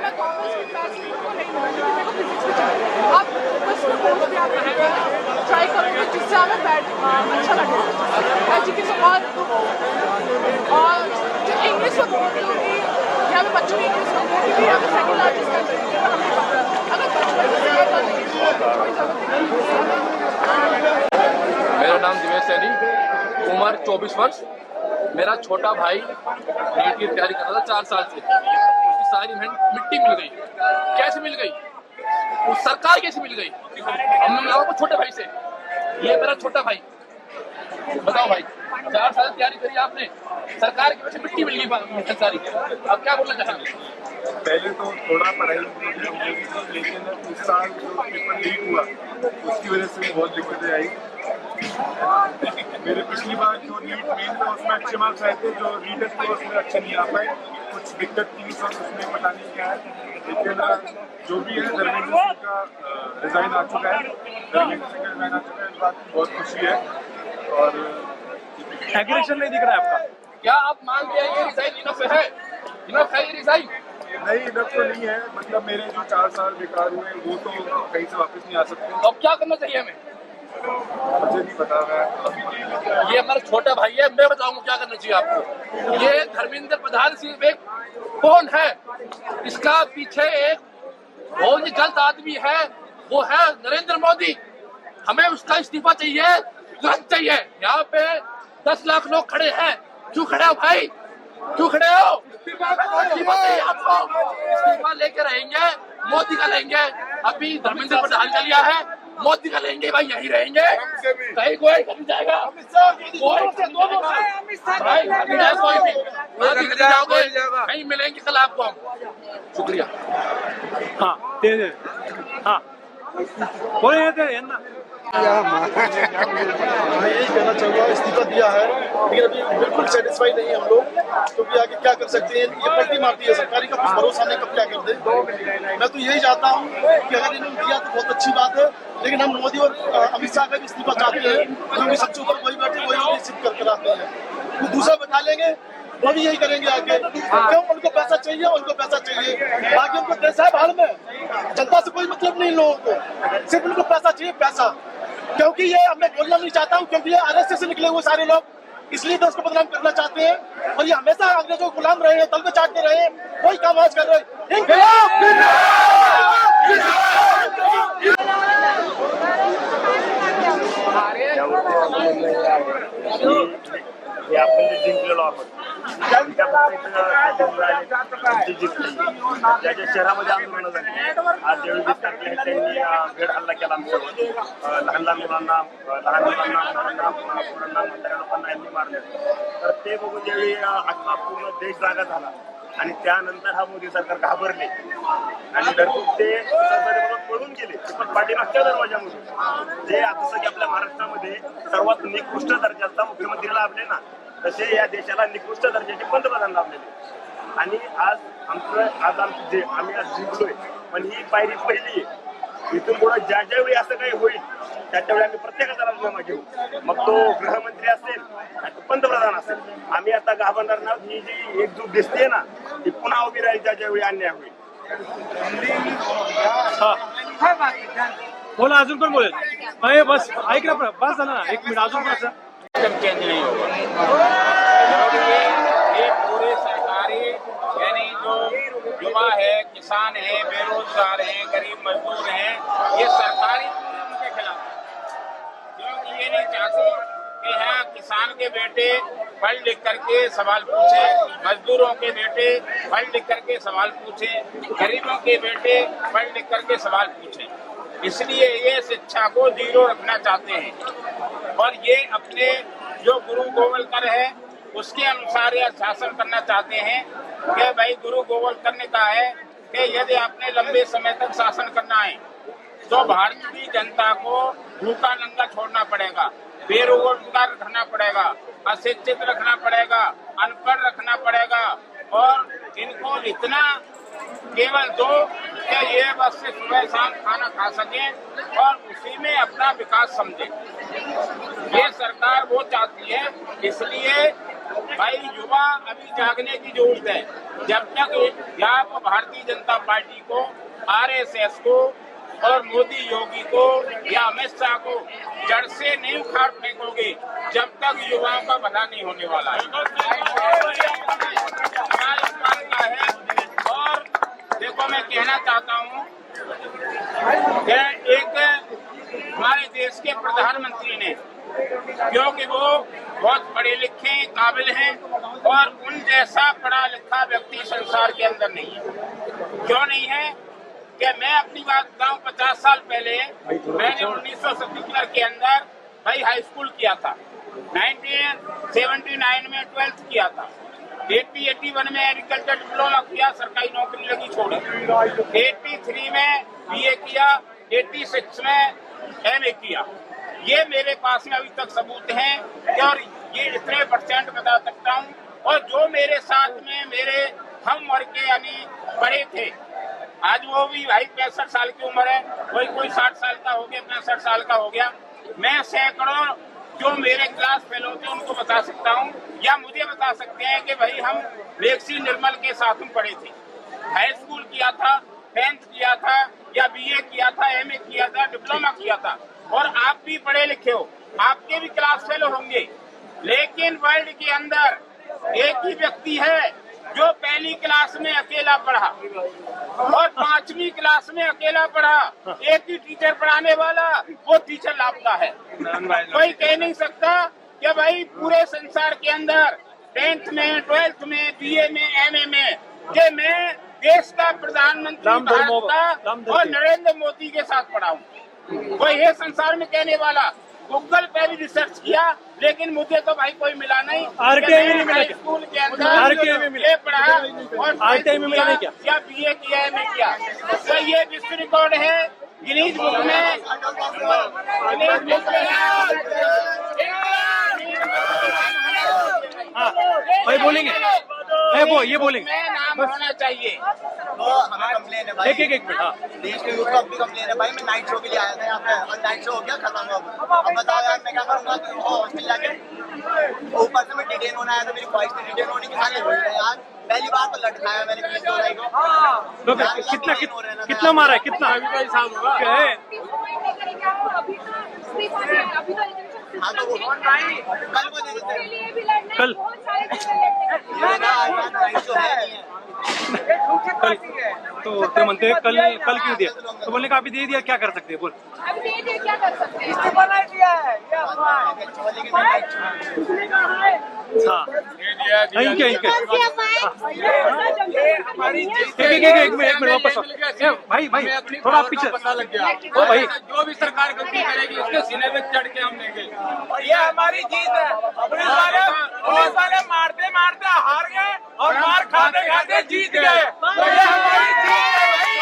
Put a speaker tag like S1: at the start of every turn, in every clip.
S1: मैं कॉमर्स की क्लास को नहीं लूँगी क्योंकि मेरे को फिजिक्स में चाहिए। आप बस में कोर्स भी आप ट्राई करोगे जिससे हमें अच्छा लगेगा एजुकेशन। और जो इंग्लिश में बोलती होगी यहाँ पे बच्चों की इंग्लिश होती है क्योंकि यहाँ पे सेकंड लार्जेस्ट कंट्री है तो हमें पता है अगर बचपन से सिखा तो कोई जरूरत नहीं।
S2: मेरा नाम दिवेश सैनी, उम्र 24 वर्ष। मेरा छोटा भाई नीट की तैयारी कर रहा था 4 साल से। उसकी सारी मेहनत मिट्टी मिल गई। कैसे मिल गई? उस सरकार कैसे मिल गई? हमने मिला वो छोटे भाई से। ये मेरा छोटा भाई। बताओ भाई, 4 साल तैयारी करी आपने, सरकार की वजह से मिट्टी मिल गई सारी। अब क्या बोलना चाहेंगे?
S3: पहले तो थोड़ा पढ़ाई लेकिन इस साल जो पेपर लीक हुआ उसकी वजह से बहुत दिक्कतें आई। मेरे पिछली बार जो नीट मेन था उसमें अच्छे मार्क्स आए थे, जो रीटेस्ट थे उसमें अच्छे नहीं आ पाए, कुछ दिक्कत थी सर उसमें पता नहीं क्या है। लेकिन जो भी है धर्मेंद्र सिंह का डिज़ाइन आ चुका है, धर्मेंद्र सिंह का डिज़ाइन आ चुका है, इस बात की बहुत खुशी है। और
S4: एग्रेशन नहीं दिख रहा है आपका?
S5: क्या आप मानते हैं ये रिजाइन इनफ है? इनफ है ये रिजाइन?
S3: नहीं, इनफ तो नहीं है। मतलब मेरे जो 4 साल बेकार हुए वो तो कहीं से वापस नहीं आ सकते।
S5: तो अब क्या करना चाहिए हमें?
S3: मुझे नहीं पता। मैं
S5: ये हमारा छोटा भाई है, मैं बताऊंगा क्या करना चाहिए आपको। ये धर्मेंद्र प्रधान सिर्फ एक कौन है? इसका पीछे एक बहुत ही गलत आदमी है, वो है नरेंद्र मोदी। हमें उसका इस्तीफा चाहिए, तुरंत चाहिए। यहाँ पे 10 लाख लोग खड़े हैं। क्यों खड़े हो भाई? क्यों खड़े हो? इस्तीफा चाहिए आपको। इस्तीफा लेके रहेंगे, मोदी का लेंगे। अभी धर्मेंद्र प्रधान का लिया है, मोदी का लेंगे भाई, यही रहेंगे। कहीं कोई नहीं जाएगा, कोई नहीं जाएगा, कोई भी जाओगे नहीं मिलेंगे कल आपको हम। शुक्रिया।
S4: हाँ दे दे। हाँ बोले थे ना।
S6: मैं यही कहना चाहूँगा, इस्तीफा दिया है लेकिन अभी बिल्कुल सेटिस्फाई नहीं है हम लोग, क्योंकि आगे क्या कर सकते हैं। ये पलटी मारती है सरकारी का, कुछ भरोसा नहीं कब क्या कर दे। मैं तो यही चाहता हूँ कि अगर इन्होंने दिया तो बहुत अच्छी बात है, लेकिन हम मोदी और अमित शाह का भी इस्तीफा चाहते हैं, क्योंकि सबसे ऊपर वही बैठे वही निश्चित करके आते हैं। वो दूसरा बैठा लेंगे वो भी यही करेंगे आगे। क्यों? उनको पैसा चाहिए, उनको पैसा चाहिए, बाकी उनको देश है भाड़ में। जनता से कोई मतलब नहीं लोगों को, सिर्फ उनको पैसा चाहिए, पैसा। क्योंकि ये मैं बोलना नहीं चाहता हूँ, क्योंकि ये आरएसएस से निकले हुए सारे लोग इसलिए देश को बदनाम करना चाहते हैं, और ये हमेशा अंग्रेजों को गुलाम रहे हैं, तल पे चाटते रहे हैं, वही काम आज कर रहे
S7: हे आपण जे जिंकलेलो आहोत त्याच्या शहरामध्ये आंदोलन झाली। आज ज्यावेळी 20 तारखेला त्यांनी भेड हल्ला केला आमच्यावर, लहान मुलांना म्हाताऱ्या लोकांना यांनी मारले। तर ते बघून ज्यावेळी अख्खा पूर्ण देश जागा झाला आणि त्यानंतर हा मोदी सरकार घाबरले आणि धडपड ते संसदेमधून पळून गेले, पण पाठीमागच्या दरवाजामधून जे आता सगळे आपल्या महाराष्ट्रामध्ये सर्वात निकृष्ट दर्जाचा मुख्यमंत्री लाभले ना, तसे या देशाला निकृष्ट दर्जाचे पंतप्रधान लाभलेले। आणि आज आमचं जे आम्ही आज जिंकलोय, पण ही पायरी पहिली आहे। इथून पुढे ज्यावेळी असं काही होईल त्यावेळी आम्ही प्रत्येकाचा राजीनामा घेऊ, मग तो गृहमंत्री असेल पंतप्रधान असेल। आम्ही आता घाबरणार ना, ही जी एकजूट दिसते ना ती पुन्हा उभी राहील ज्यावेळी अन्याय होईल।
S4: बोला अजून पण बोलेल। अरे बस ऐक ना, बस झालं ना, 1 मिनिट अजून बस।
S8: चेंज नहीं होगा, ये पूरे सरकारी यानी जो युवा है, किसान है, बेरोजगार है, गरीब मजदूर हैं, ये सरकारी कानून के खिलाफ है। क्योंकि ये नहीं चाहते कि यहाँ किसान के बेटे पढ़ लिख करके सवाल पूछे, मजदूरों के बेटे पढ़ लिख करके सवाल पूछे, गरीबों के बेटे पढ़ लिख करके सवाल पूछे। इसलिए ये शिक्षा को जीरो रखना चाहते हैं और ये अपने जो गुरु गोवलकर है उसके अनुसार यह शासन करना चाहते हैं कि भाई गुरु गोवलकर ने कहा है कि यदि आपने लंबे समय तक शासन करना है तो भारतीय जनता को भूखा नंगा छोड़ना पड़ेगा, बेरोजगार रखना पड़ेगा, अशिक्षित रखना पड़ेगा, अनपढ़ रखना पड़ेगा और इनको इतना केवल दो कि ये बस से सुबह शाम खाना खा सकें और उसी में अपना विकास समझें। ये सरकार वो चाहती है, इसलिए भाई युवा अभी जागने की जरूरत है। जब तक आप भारतीय जनता पार्टी को, आरएसएस को और मोदी योगी को या अमित शाह को जड़ से नहीं उखाड़ फेंकोगे, जब तक युवाओं का भला नहीं होने वाला है। है और देखो, मैं कहना चाहता हूँ कि एक हमारे देश के प्रधानमंत्री ने, क्योंकि वो बहुत पढ़े लिखे काबिल हैं और उन जैसा पढ़ा लिखा व्यक्ति संसार के अंदर नहीं है। क्यों नहीं है कि मैं अपनी बात बताऊं, 50 साल पहले मैंने 1977 के अंदर भाई हाई स्कूल किया था, 1979 में 12th किया था, 81 में एग्रीकल्चर डिप्लोमा किया, सरकारी नौकरी लगी छोड़ी, 83 में बीए किया, 86 में एमए किया। ये मेरे पास में अभी तक सबूत हैं और ये इतने % बता सकता हूँ। और जो मेरे साथ में मेरे हम वर्ग के यानी बड़े थे, आज वो भी भाई 65 साल की उम्र है, कोई 60 साल का हो गया, 65 साल का हो गया। मैं सैकड़ों जो मेरे क्लास फेलो थे उनको बता सकता हूँ, या मुझे बता सकते हैं कि भाई हम लेक्सी निर्मल के साथ में पढ़े थे, हाई स्कूल किया था, 10th किया था, या बीए किया था, एमए किया था, डिप्लोमा किया था। और आप भी पढ़े लिखे हो, आपके भी क्लास फेलो होंगे, लेकिन वर्ल्ड के अंदर एक ही व्यक्ति है जो पहली क्लास में अकेला पढ़ा और 5वीं क्लास में अकेला पढ़ा, एक ही टीचर पढ़ाने वाला, वो टीचर लापता है। कोई कह नहीं सकता कि भाई पूरे संसार के अंदर 10th में, 12th में, बीए में, एमए में, कि मैं देश का प्रधानमंत्री भारत का और नरेंद्र मोदी के साथ पढ़ा हूँ। कोई है संसार में कहने वाला? गूगल पे भी रिसर्च किया, लेकिन मुझे तो भाई कोई मिला नहीं।
S4: आरटीआई में मिला,
S8: स्कूल के अंदर पढ़ा और
S4: आरटीआई में मिला नहीं क्या?
S8: या बीए किया, एमए किया, तो ये विश्व रिकॉर्ड है गिनीज बुक में।
S4: हाँ भाई बोलेंगे, वो ये बोलेंगे,
S8: नाम होना चाहिए।
S9: तो हमें कंप्लेन है भाई,
S4: एक मिनट। हाँ
S9: देश के यूथ को अपनी कंप्लेन है भाई। मैं नाइट शो के लिए आया था यहाँ पे और नाइट शो हो गया खत्म। अब बताओ यार मैं क्या करूँगा? तो हॉस्टल जाके ऊपर से मैं डिटेन होना आया था, मेरी ख्वाहिश थी डिटेन होने की, सारे हो रहे यार। पहली बार तो लटकाया मैंने पुलिस चौराहे को।
S4: कितना मारा है? कितना?
S9: हाँ तो वो कल को दे देते
S4: कल
S9: नाइट शो है नहीं है।
S4: तो क्या म्हणते कल क्यों दिया? तो बोलने का अभी दे दिया, क्या कर सकते हैं? बोल
S1: अभी दे दिया, क्या कर सकते हैं?
S4: हाँ थैंक यू। एक मिनट वापस भाई थोड़ा पीछे ओ भाई,
S8: जो भी सरकार गलती करेगी उसके सीने में चढ़ के हम लेंगे।
S10: ये हमारी जीत है। पुलिस वाले मारते मारते हार गए और मार खाते खाते जीत गए। तो ये हमारी जीत है भाई,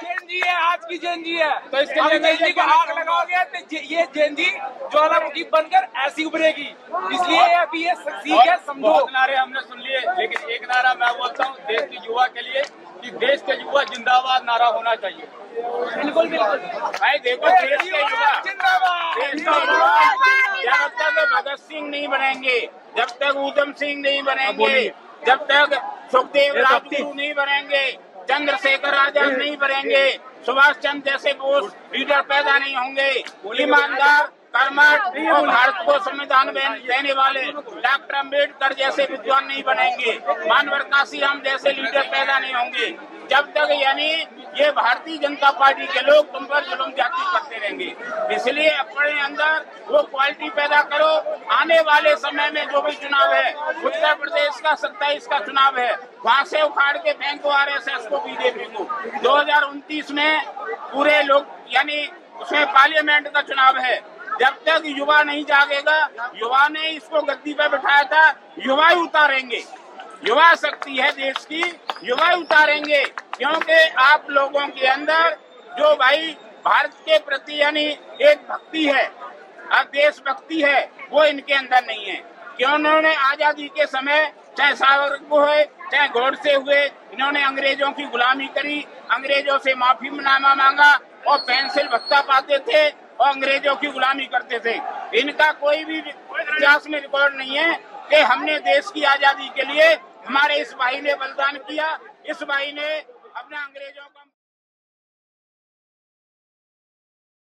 S10: जेएनजी है, आज की जेएनजी है। तो इसके लिए जेएनजी को आग लगाओगे तो ये जेएनजी ज्वालामुखी बनकर ऐसी उभरेगी। इसलिए अभी ये सीख है, समझो।
S8: नारे हमने सुन लिए, लेकिन एक नारा मैं बोलता हूँ देश के युवा के लिए कि देश के युवा जिंदाबाद नारा होना चाहिए।
S10: बिल्कुल
S8: भाई देखो, देश के युवा जब तक भगत सिंह नहीं बनेंगे, जब तक ऊधम सिंह नहीं बनेंगे, जब तक सुखदेव राजगुरु नहीं बनेंगे, चंद्रशेखर आजाद नहीं बनेंगे, सुभाष चंद्र जैसे बोस लीडर पैदा नहीं होंगे, ईमानदार, कर्मठ और भारत को संविधान देने वाले डॉक्टर अम्बेडकर जैसे विद्वान नहीं बनेंगे, मानवर काशीराम जैसे लीडर पैदा नहीं होंगे, जब तक यानी ये भारतीय जनता पार्टी के लोग तुम पर जुल्म जाति करते रहेंगे। इसलिए अपने अंदर वो क्वालिटी पैदा करो। आने वाले समय में जो भी चुनाव है, उत्तर प्रदेश का 27 का चुनाव है, वहाँ से उखाड़ के फेंको आरएसएस को, बीजेपी को। 2029 में पूरे लोग यानी उसमें पार्लियामेंट का चुनाव है। जब तक युवा नहीं जागेगा, युवा ने इसको गद्दी पर बिठाया था, युवा ही उतारेंगे। युवा शक्ति है देश की, युवा उतारेंगे, क्योंकि आप लोगों के अंदर जो भाई भारत के प्रति यानी एक भक्ति है, अब देशभक्ति है, वो इनके अंदर नहीं है। क्यों? उन्होंने आजादी के समय चाहे सावरकर को है, चाहे गोडसे हुए, इन्होंने अंग्रेजों की गुलामी करी, अंग्रेजों से माफीनामा मांगा और पेंसिल भत्ता पाते थे। और अंग्रेजों की गुलामी करते थे। इनका कोई भी इतिहास में रिकॉर्ड नहीं है कि हमने देश की आजादी के लिए हमारे इस भाई ने बलिदान किया, इस भाई ने अपने अंग्रेजों का